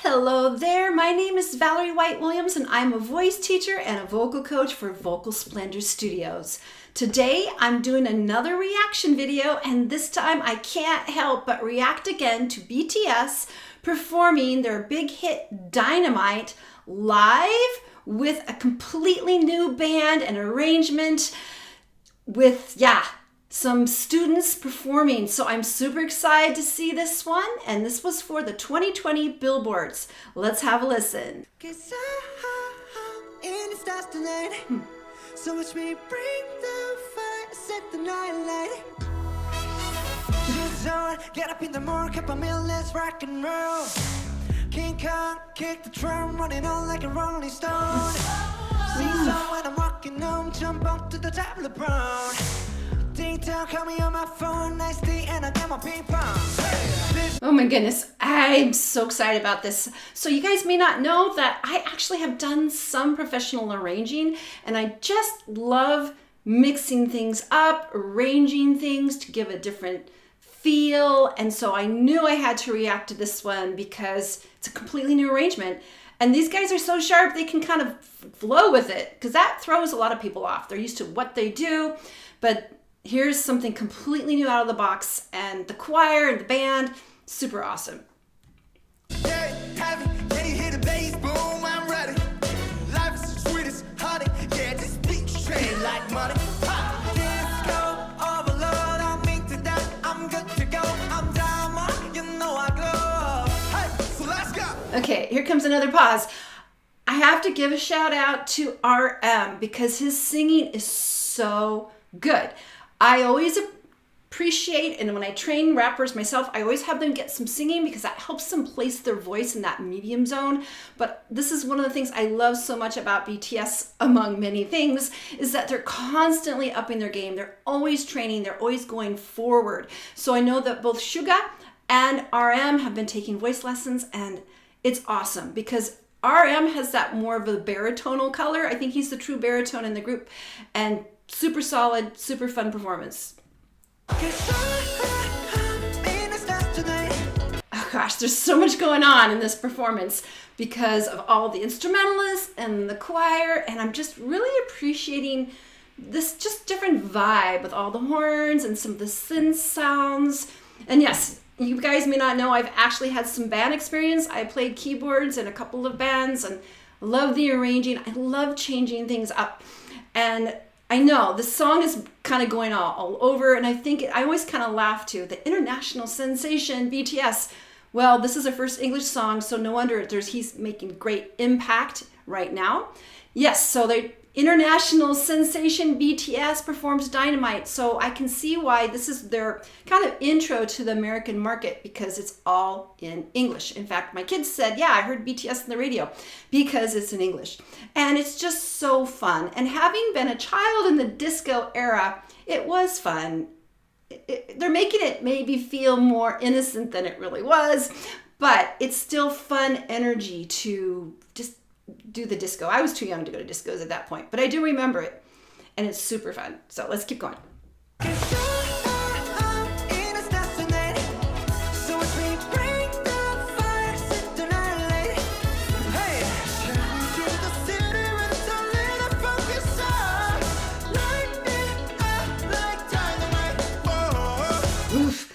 Hello there, my name is Valerie White Williams and I'm a voice teacher and a vocal coach for Vocal Splendor Studios. Today I'm doing another reaction video, and this time I can't help but react again to BTS performing their big hit Dynamite live with a completely new band and arrangement with, some students performing. So I'm super excited to see this one, and this was for the 2020 Billboards. Let's have a listen. In the stars tonight, so watch me bring the fire, set the night light. Shoes on, get up in the morning, cup of milk, let's rock and roll. King Kong, kick the drum, running on like a rolling stone. Sing song when I'm walking home, jump up to the top of the brown. Ding dong, call me on my phone, nice tea, and I got my ping pong. Oh my goodness, I'm so excited about this. So you guys may not know that I actually have done some professional arranging, and I just love mixing things up, arranging things to give a different feel. And so I knew I had to react to this one because it's a completely new arrangement. And these guys are so sharp, they can kind of flow with it, because that throws a lot of people off. They're used to what they do, but here's something completely new out of the box, and the choir and the band, super awesome. Hey, heavy, can you hear the bass? Boom, I'm ready. Life is the sweetest honey. Yeah, this beat's train like money. Disco overload, I'm into that. I'm good to go. I'm diamond, you know I glow. Hey, so let's go. Okay, here comes another pause. I have to give a shout out to RM because his singing is so good. I always appreciate, and when I train rappers myself, I always have them get some singing because that helps them place their voice in that medium zone. But this is one of the things I love so much about BTS, among many things, is that they're constantly upping their game. They're always training, they're always going forward. So I know that both Suga and RM have been taking voice lessons, and it's awesome because RM has that more of a baritonal color. I think he's the true baritone in the group, and super solid, super fun performance. Oh gosh, there's so much going on in this performance because of all the instrumentalists and the choir, and I'm just really appreciating this just different vibe with all the horns and some of the synth sounds. And yes, you guys may not know, I've actually had some band experience. I played keyboards in a couple of bands and love the arranging. I love changing things up. And I know this song is kind of going all over, and I think I always kind of laugh too. The international sensation BTS. Well, this is their first English song, so no wonder he's making great impact right now. Yes, so the international sensation BTS performs Dynamite, so I can see why this is their kind of intro to the American market, because it's all in English. In fact, my kids said, yeah, I heard BTS on the radio because it's in English. And it's just so fun. And having been a child in the disco era, it was fun. They're making it maybe feel more innocent than it really was, but it's still fun energy to just do the disco. I was too young to go to discos at that point, but I do remember it, and it's super fun. So let's keep going.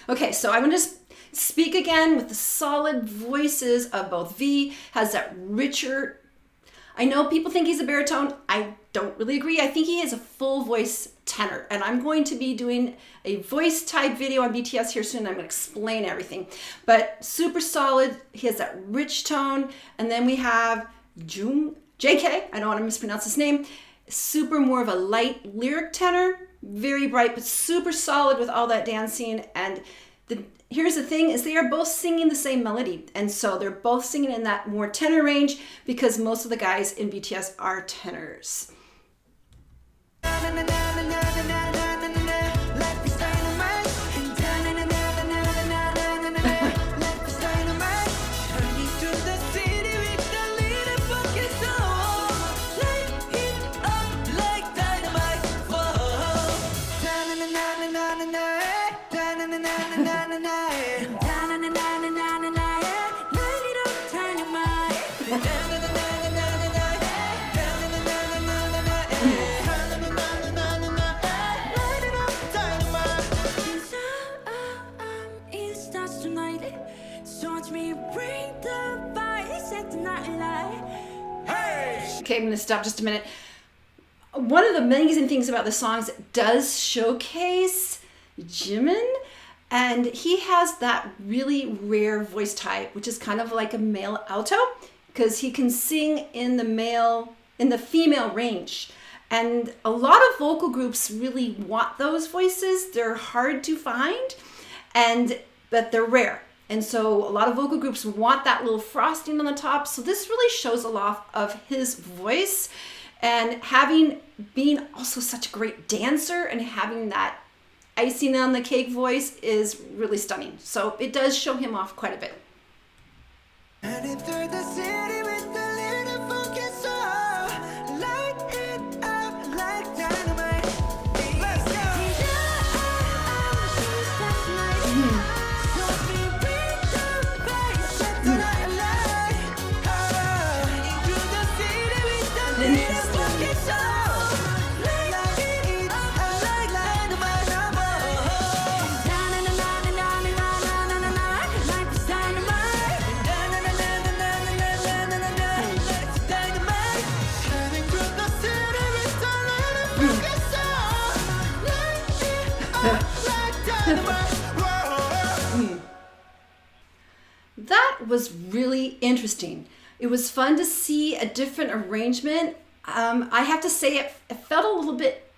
Okay, so I'm going to speak again with the solid voices of both. V has that richer, I know people think he's a baritone. I don't really agree. I think he is a full voice tenor, and I'm going to be doing a voice type video on BTS here soon. I'm going to explain everything, but super solid. He has that rich tone. And then we have JK, I don't want to mispronounce his name, super more of a light lyric tenor, very bright, but super solid with all that dancing. And here's the thing, is they are both singing the same melody. And so they're both singing in that more tenor range because most of the guys in BTS are tenors. na na na na na na na na na na na na na na na Okay, I'm going to stop just a minute. One of the amazing things about the songs, it does showcase Jimin, and he has that really rare voice type, which is kind of like a male alto, because he can sing in the female range. And a lot of vocal groups really want those voices. They're hard to find, but they're rare. And so a lot of vocal groups want that little frosting on the top. So this really shows a lot of his voice, and being also such a great dancer and having that icing on the cake voice is really stunning. So it does show him off quite a bit. Running through the city with a little focus, so light it up like dynamite. Let's go. So we bring the bass, set the night alight. Running through the city with a little focus, so light it up like dynamite. Na na na na na na na na na na, like it's dynamite. That was really interesting. It was fun to see a different arrangement. I have to say it felt a little bit,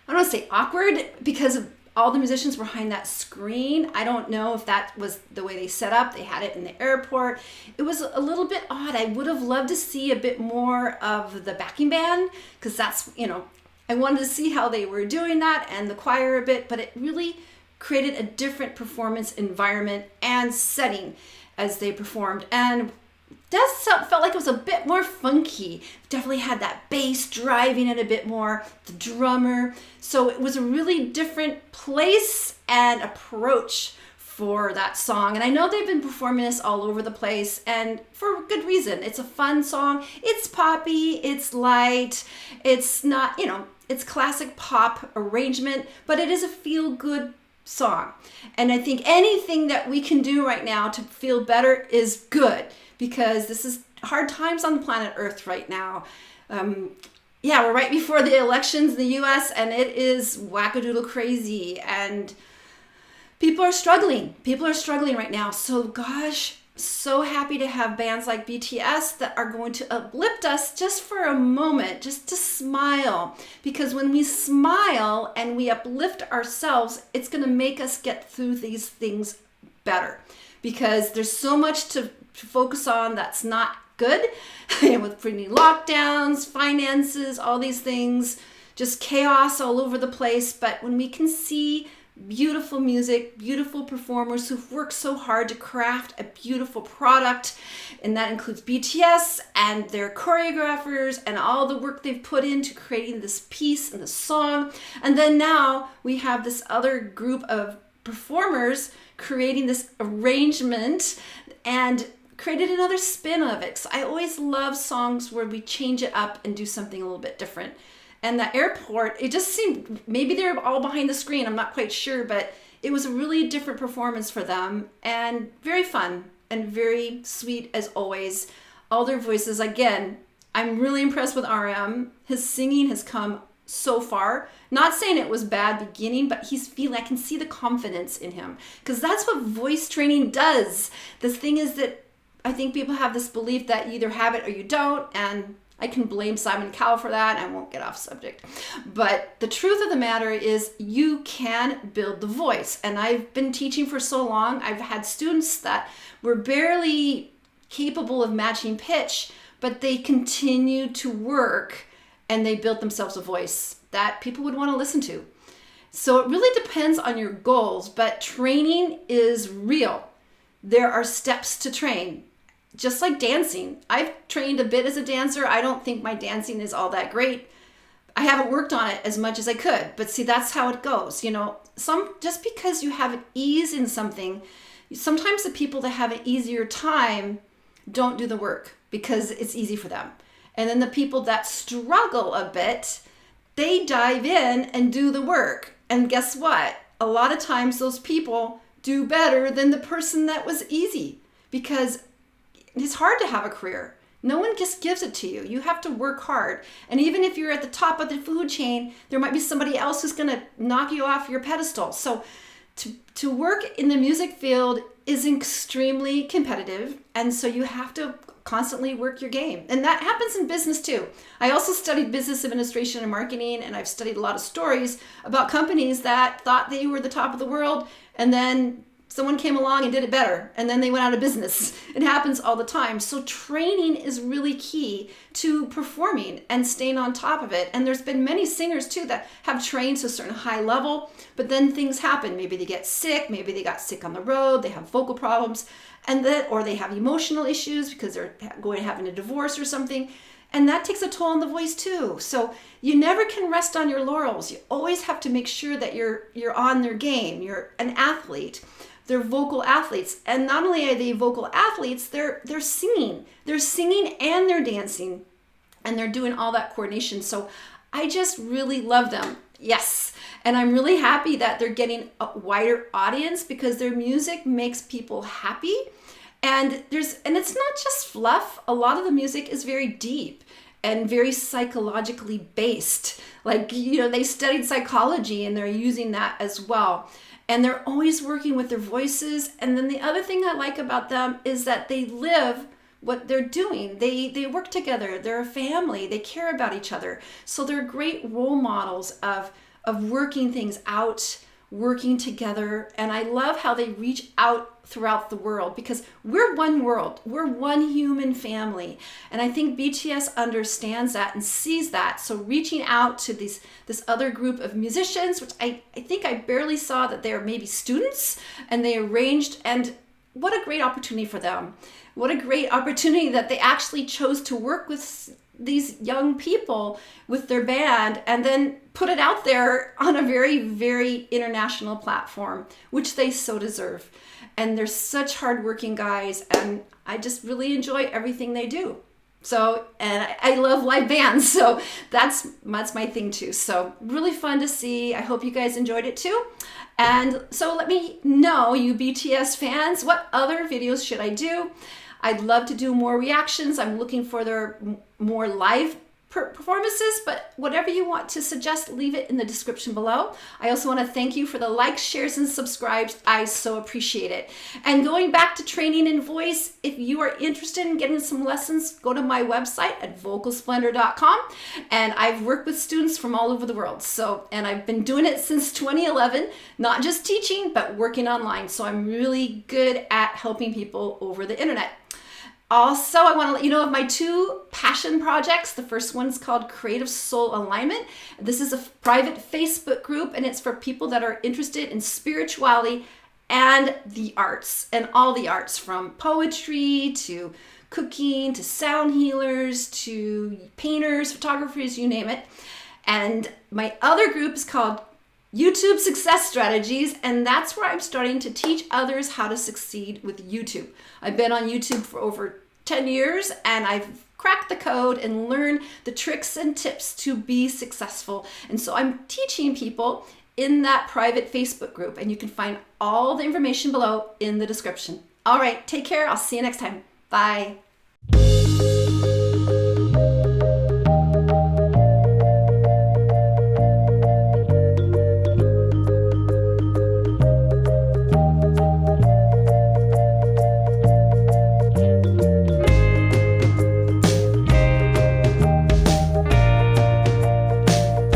I don't want to say awkward, because of all the musicians behind that screen. I don't know if that was the way they set up. They had it in the airport. It was a little bit odd. I would have loved to see a bit more of the backing band, because that's, I wanted to see how they were doing that, and the choir a bit, but it really created a different performance environment and setting as they performed. And that felt like it was a bit more funky. Definitely had that bass driving it a bit more, the drummer. So it was a really different place and approach for that song. And I know they've been performing this all over the place, and for good reason. It's a fun song. It's poppy, it's light, it's not, it's classic pop arrangement, but it is a feel-good song. And I think anything that we can do right now to feel better is good, because this is hard times on the planet Earth right now. We're right before the elections in the US, and it is wackadoodle crazy, and people are struggling. People are struggling right now. So gosh, so happy to have bands like BTS that are going to uplift us just for a moment, just to smile. Because when we smile and we uplift ourselves, it's going to make us get through these things better. Because there's so much to focus on that's not good, with pretty lockdowns, finances, all these things, just chaos all over the place. But when we can see beautiful music, beautiful performers who've worked so hard to craft a beautiful product, and that includes BTS and their choreographers and all the work they've put into creating this piece and the song. And then now we have this other group of performers creating this arrangement and created another spin of it. So I always love songs where we change it up and do something a little bit different. And the airport, it just seemed, maybe they're all behind the screen, I'm not quite sure, but it was a really different performance for them, and very fun and very sweet as always. All their voices, again, I'm really impressed with RM. His singing has come so far. Not saying it was bad beginning, but I can see the confidence in him, because that's what voice training does. The thing is that I think people have this belief that you either have it or you don't, and I can blame Simon Cowell for that. I won't get off subject. But the truth of the matter is you can build the voice. And I've been teaching for so long. I've had students that were barely capable of matching pitch, but they continued to work and they built themselves a voice that people would want to listen to. So it really depends on your goals, but training is real. There are steps to train. Just like dancing. I've trained a bit as a dancer. I don't think my dancing is all that great. I haven't worked on it as much as I could. But see, that's how it goes. Just because you have an ease in something, sometimes the people that have an easier time don't do the work because it's easy for them. And then the people that struggle a bit, they dive in and do the work. And guess what? A lot of times those people do better than the person that was easy, because it's hard to have a career. No one just gives it to you. You have to work hard. And even if you're at the top of the food chain, there might be somebody else who's going to knock you off your pedestal. So to work in the music field is extremely competitive. And so you have to constantly work your game. And that happens in business too. I also studied business administration and marketing, and I've studied a lot of stories about companies that thought they were the top of the world, and then someone came along and did it better, and then they went out of business. It happens all the time. So training is really key to performing and staying on top of it. And there's been many singers too that have trained to a certain high level, but then things happen. Maybe they get sick, maybe they got sick on the road, they have vocal problems, or they have emotional issues because they're having a divorce or something. And that takes a toll on the voice too. So you never can rest on your laurels. You always have to make sure that you're on their game. You're an athlete. They're vocal athletes. And not only are they vocal athletes, they're singing. They're singing and they're dancing. And they're doing all that coordination. So I just really love them. Yes. And I'm really happy that they're getting a wider audience because their music makes people happy. And it's not just fluff. A lot of the music is very deep and very psychologically based. Like, they studied psychology and they're using that as well. And they're always working with their voices. And then the other thing I like about them is that they live what they're doing. They work together. They're a family. They care about each other. So they're great role models of working things out, working together. And I love how they reach out throughout the world because we're one world. We're one human family. And I think BTS understands that and sees that. So reaching out to this other group of musicians, which I think I barely saw that they're maybe students, and they arranged, and what a great opportunity for them. What a great opportunity that they actually chose to work with these young people with their band and then put it out there on a very, very international platform, which they so deserve. And they're such hardworking guys, and I just really enjoy everything they do. So, and I love live bands, so that's my thing too. So really fun to see. I hope you guys enjoyed it too. And so let me know, you BTS fans, what other videos should I do? I'd love to do more reactions. I'm looking for their more live performances, but whatever you want to suggest, leave it in the description below. I also want to thank you for the likes, shares, and subscribes. I so appreciate it. And going back to training in voice, if you are interested in getting some lessons, go to my website at vocalsplendor.com. And I've worked with students from all over the world. And I've been doing it since 2011, not just teaching, but working online. So I'm really good at helping people over the internet. Also, I want to let you know of my two passion projects. The first one's called Creative Soul Alignment. This is a private Facebook group, and it's for people that are interested in spirituality and the arts, and all the arts, from poetry to cooking to sound healers to painters, photographers, you name it. And my other group is called YouTube Success Strategies, and that's where I'm starting to teach others how to succeed with YouTube. I've been on YouTube for over 10 years, and I've cracked the code and learned the tricks and tips to be successful. And so I'm teaching people in that private Facebook group, and you can find all the information below in the description. All right, take care. I'll see you next time. Bye.